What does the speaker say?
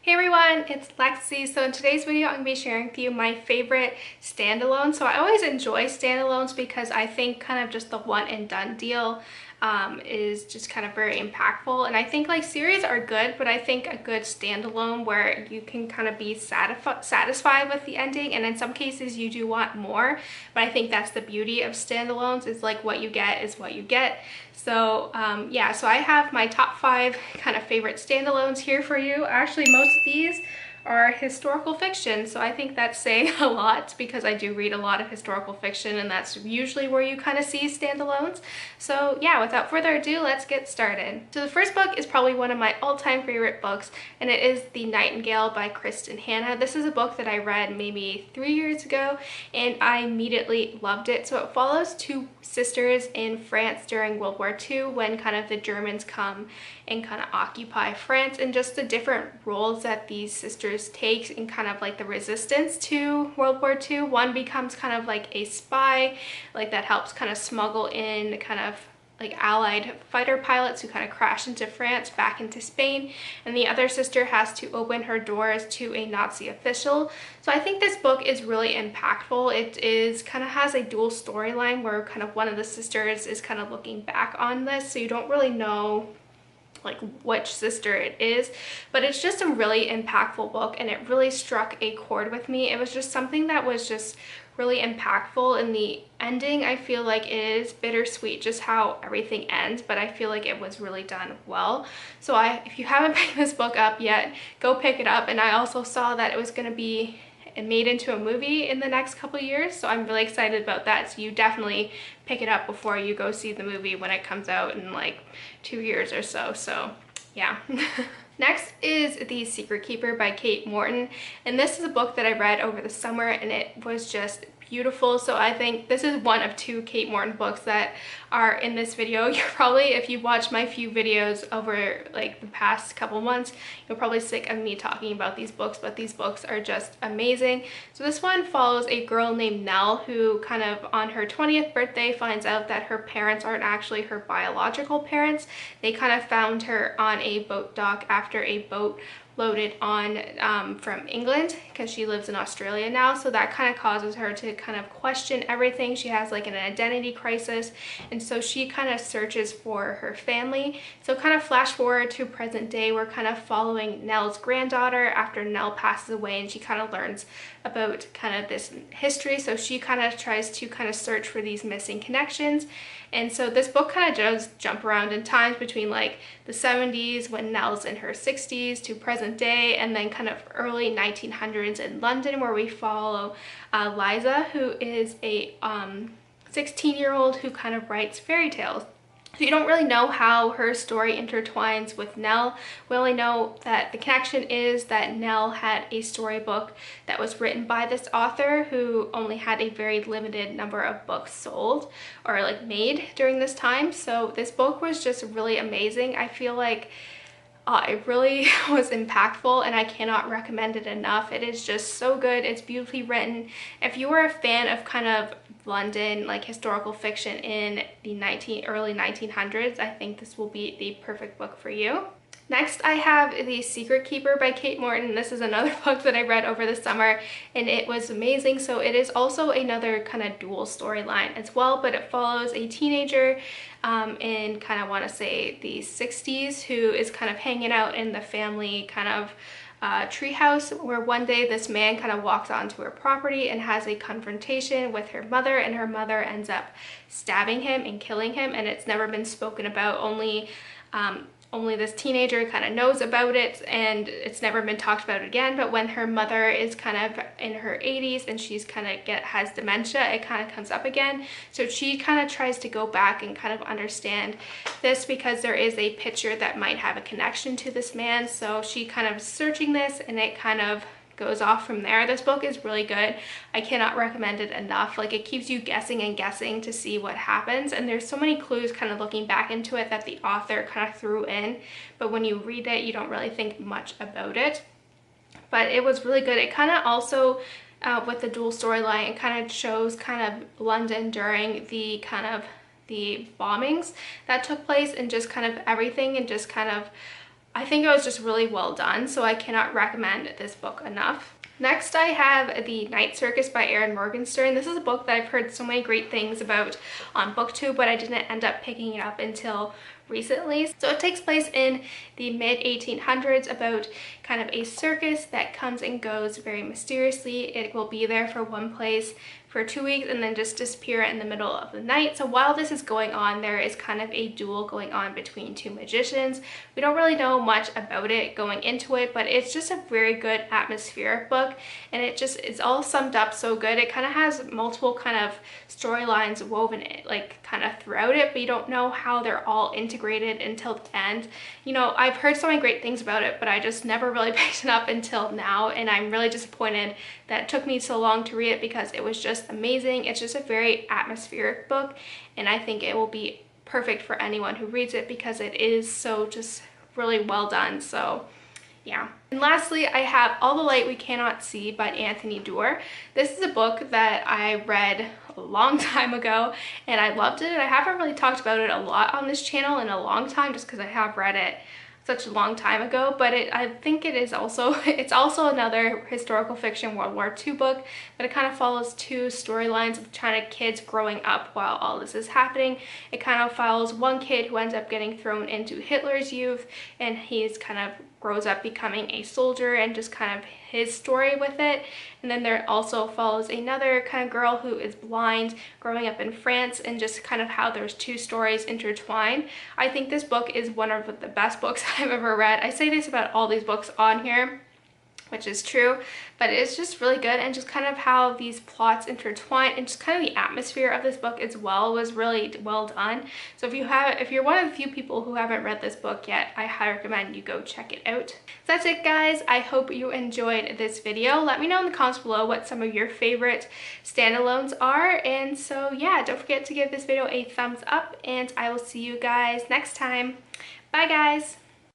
Hey everyone, it's Lexie. So in today's video, I'm going to be sharing with you my favorite standalones. So I always enjoy standalones because I think kind of just the one and done deal is just kind of very impactful. And I think like series are good, but I think a good standalone where you can kind of be satisfied with the ending, and in some cases you do want more, but I think that's the beauty of standalones, is like what you get is what you get. So yeah, so I have my top 5 kind of favorite standalones here for you. Actually, most of these are historical fiction, so I think that's saying a lot because I do read a lot of historical fiction, and that's usually where you kind of see standalones. So yeah, without further ado, let's get started. So the first book is probably one of my all-time favorite books, and it is The Nightingale by Kristen Hanna. This is a book that I read maybe 3 years ago, and I immediately loved it. So it follows 2 sisters in France during World War II when kind of the Germans come and kind of occupy France, and just the different roles that these sisters take in kind of like the resistance to World War II. One becomes kind of like a spy, like that helps kind of smuggle in kind of like Allied fighter pilots who kind of crash into France back into Spain, and the other sister has to open her doors to a Nazi official. So I think this book is really impactful. It is kind of has a dual storyline where kind of one of the sisters is kind of looking back on this, so you don't really know like which sister it is, but it's just a really impactful book, and it really struck a chord with me. It was just something that was just really impactful, and the ending I feel like is bittersweet just how everything ends, but I feel like it was really done well. So if you haven't picked this book up yet, go pick it up. And I also saw that it was going to be made into a movie in the next couple of years, so I'm really excited about that. So you definitely pick it up before you go see the movie when it comes out in like 2 years or so. So yeah. Next is The Secret Keeper by Kate Morton, and this is a book that I read over the summer, and it was just beautiful. So I think this is one of 2 Kate Morton books that are in this video. You're probably, if you watch my few videos over like the past couple months, you're probably sick of me talking about these books, but these books are just amazing. So this one follows a girl named Nell who kind of on her 20th birthday finds out that her parents aren't actually her biological parents. They kind of found her on a boat dock after a boat loaded on from England, because she lives in Australia now. So that kind of causes her to kind of question everything. She has like an identity crisis, and so she kind of searches for her family. So kind of flash forward to present day, we're kind of following Nell's granddaughter after Nell passes away, and she kind of learns about kind of this history. So she kind of tries to kind of search for these missing connections. And so this book kind of does jump around in times between like the 70s when Nell's in her 60s to present day, and then kind of early 1900s in London, where we follow Liza, who is a 16-year-old who kind of writes fairy tales. So you don't really know how her story intertwines with Nell. We only know that the connection is that Nell had a storybook that was written by this author who only had a very limited number of books sold or like made during this time. So this book was just really amazing. I feel like it really was impactful, and I cannot recommend it enough. It is just so good. It's beautifully written. If you are a fan of kind of London like historical fiction in the early 1900s, I think this will be the perfect book for you. Next, I have The Secret Keeper by Kate Morton. This is another book that I read over the summer, and it was amazing. So it is also another kind of dual storyline as well, but it follows a teenager in kind of want to say the 60s who is kind of hanging out in the family kind of treehouse, where one day this man kind of walks onto her property and has a confrontation with her mother, and her mother ends up stabbing him and killing him, and it's never been spoken about. Only this teenager kind of knows about it, and it's never been talked about again. But when her mother is kind of in her 80s and she's kind of has dementia, it kind of comes up again. So she kind of tries to go back and kind of understand this, because there is a picture that might have a connection to this man. So she kind of searching this, and it kind of goes off from there. This book is really good. I cannot recommend it enough. Like, it keeps you guessing and guessing to see what happens, and there's so many clues kind of looking back into it that the author kind of threw in, but when you read it you don't really think much about it. But it was really good. It kind of also with the dual storyline, it kind of shows kind of London during the kind of the bombings that took place, and just kind of everything, and just kind of I think it was just really well done, so I cannot recommend this book enough. Next, I have The Night Circus by Erin Morgenstern. This is a book that I've heard so many great things about on BookTube, but I didn't end up picking it up until recently. So it takes place in the mid-1800s about kind of a circus that comes and goes very mysteriously. It will be there for one place for 2 weeks and then just disappear in the middle of the night. So while this is going on, there is kind of a duel going on between two magicians. We don't really know much about it going into it, but it's just a very good atmospheric book, and it's all summed up so good. It kind of has multiple kind of storylines woven like kind of throughout it, but you don't know how they're all integrated until the end. You know, I've heard so many great things about it, but I just never really picked it up until now, and I'm really disappointed that it took me so long to read it because it was just amazing. It's just a very atmospheric book, and I think it will be perfect for anyone who reads it because it is so just really well done. So yeah. And lastly, I have All the Light We Cannot See by Anthony Doer. This is a book that I read a long time ago and I loved it. I haven't really talked about it a lot on this channel in a long time just because I have read it such a long time ago, but I think it is also, it's also another historical fiction World War II book, but it kind of follows two storylines of China kids growing up while all this is happening. It kind of follows one kid who ends up getting thrown into Hitler's youth, and he's kind of grows up becoming a soldier and just kind of his story with it. And then there also follows another kind of girl who is blind growing up in France, and just kind of how there's two stories intertwined. I think this book is one of the best books I've ever read. I say this about all these books on here, which is true, but it's just really good, and just kind of how these plots intertwine and just kind of the atmosphere of this book as well was really well done. So if you're one of the few people who haven't read this book yet, I highly recommend you go check it out. So that's it, guys. I hope you enjoyed this video. Let me know in the comments below what some of your favorite standalones are, and so yeah, don't forget to give this video a thumbs up, and I will see you guys next time. Bye, guys.